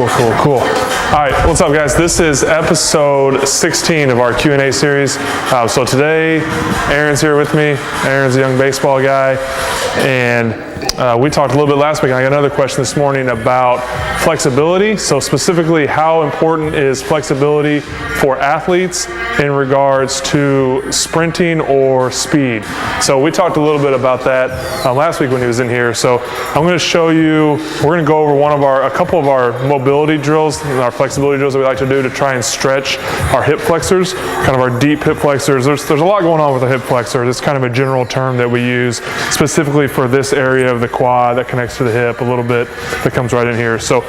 Cool. All right, what's up, guys? This is episode 16 of our Q&A series. So today, Aaron's here with me. Aaron's a young baseball guy, and we talked a little bit last week, and I got another question this morning about flexibility. So specifically, how important is flexibility for athletes in regards to sprinting or speed? So we talked a little bit about that last week when he was in here. So I'm going to show you, we're going to go over a couple of our mobility drills, our flexibility drills that we like to do to try and stretch our hip flexors, kind of our deep hip flexors. There's a lot going on with the hip flexor. It's kind of a general term that we use specifically for this area of the quad that connects to the hip a little bit, that comes right in here. So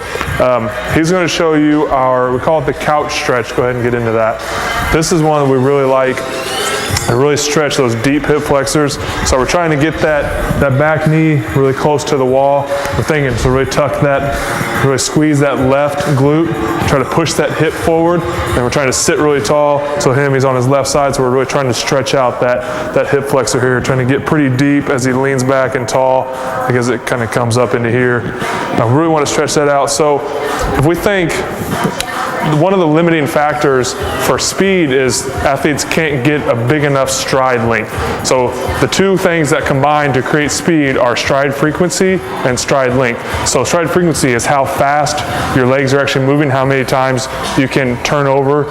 he's going to show you we call it the couch stretch. Go ahead and get into that. This is one that we really like. And really stretch those deep hip flexors. So we're trying to get that back knee really close to the wall. We're thinking to really tuck that, really squeeze that left glute, try to push that hip forward, and we're trying to sit really tall. So he's on his left side, so we're really trying to stretch out that hip flexor here, trying to get pretty deep as he leans back and tall, because it kind of comes up into here. I really want to stretch that out. So if we think, one of the limiting factors for speed is athletes can't get a big enough stride length. So the two things that combine to create speed are stride frequency and stride length. So stride frequency is how fast your legs are actually moving, how many times you can turn over.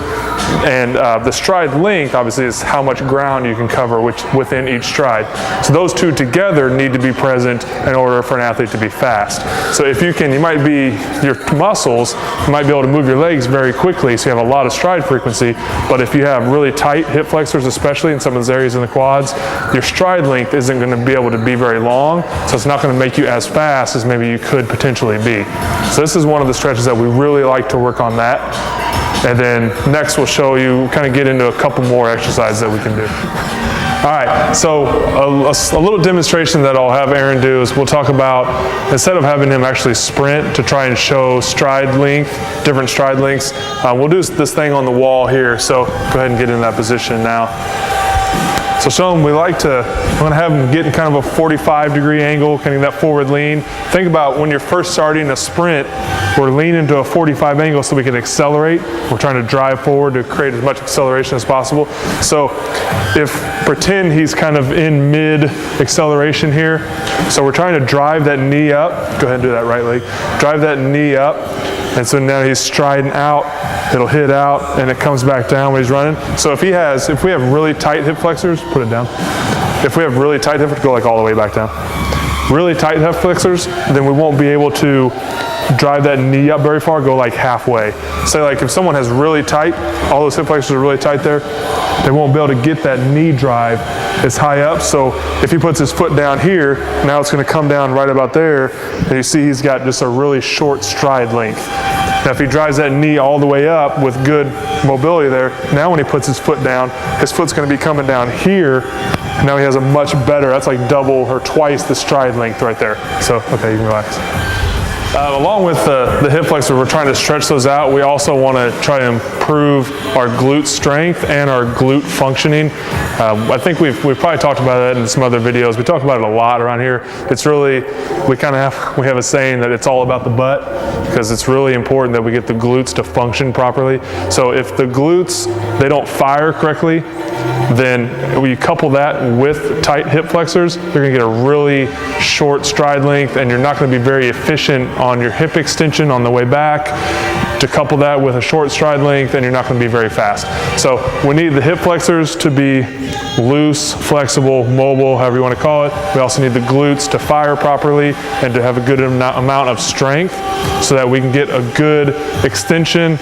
And the stride length, obviously, is how much ground you can cover within each stride. So those two together need to be present in order for an athlete to be fast. So if your muscles, you might be able to move your legs very quickly, so you have a lot of stride frequency, but if you have really tight hip flexors, especially in some of those areas in the quads, your stride length isn't going to be able to be very long, so it's not going to make you as fast as maybe you could potentially be. So this is one of the stretches that we really like to work on that. And then next we'll show you, kind of get into a couple more exercises that we can do. All right, so a little demonstration that I'll have Aaron do is we'll talk about, instead of having him actually sprint to try and show stride length, different stride lengths, we'll do this thing on the wall here. So go ahead and get in that position now. So show him, we're going to have him get in kind of a 45-degree angle, kind of that forward lean. Think about when you're first starting a sprint, we're leaning to a 45 angle so we can accelerate. We're trying to drive forward to create as much acceleration as possible. So pretend he's kind of in mid acceleration here. So we're trying to drive that knee up. Go ahead and do that right leg. Drive that knee up. And so now he's striding out, it'll hit out, and it comes back down when he's running. So if we have really tight hip flexors, put it down. If we have really tight hip flexors, go like all the way back down. Really tight hip flexors, then we won't be able to drive that knee up very far, go like halfway. Say like if someone has really tight, all those hip flexors are really tight there, they won't be able to get that knee drive as high up. So if he puts his foot down here, now it's going to come down right about there, and you see he's got just a really short stride length. Now if he drives that knee all the way up with good mobility there, now when he puts his foot down, his foot's going to be coming down here. Now he has a much better, that's like double or twice the stride length right there. So, okay, you can relax. Along with the hip flexor, we're trying to stretch those out. We also want to try to improve our glute strength and our glute functioning. I think we've probably talked about that in some other videos. We talk about it a lot around here. It's really, we have a saying that it's all about the butt, because it's really important that we get the glutes to function properly. So if the glutes, they don't fire correctly, then when you couple that with tight hip flexors, you're going to get a really short stride length, and you're not going to be very efficient on your hip extension on the way back. To couple that with a short stride length, and you're not going to be very fast. So we need the hip flexors to be loose, flexible, mobile, however you want to call it. We also need the glutes to fire properly and to have a good amount of strength so that we can get a good extension.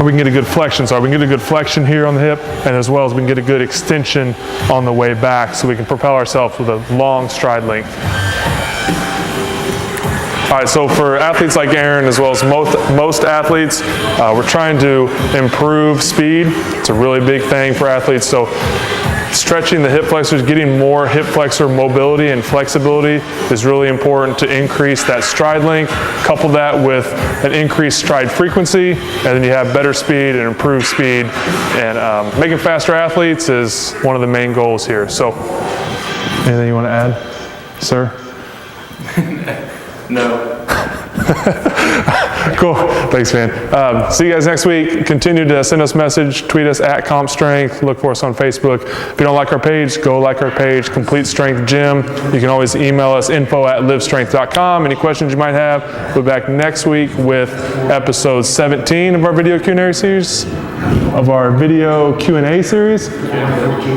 We can get a good flexion. So we can get a good flexion here on the hip, and as well as we can get a good extension on the way back, so we can propel ourselves with a long stride length. All right, so for athletes like Aaron, as well as most athletes, we're trying to improve speed. It's a really big thing for athletes. So stretching the hip flexors, getting more hip flexor mobility and flexibility is really important to increase that stride length. Couple that with an increased stride frequency, and then you have better speed and improved speed. And making faster athletes is one of the main goals here. So, anything you want to add, sir? No. Cool. Thanks, man. See you guys next week. Continue to send us a message. Tweet us at Comp Strength. Look for us on Facebook. If you don't like our page, go like our page, Complete Strength Gym. You can always email us info@livestrength.com. Any questions you might have. We'll be back next week with episode 17 of our video Q&A series.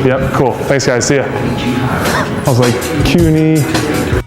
Yep, cool. Thanks, guys. See ya. I was like, Q&A.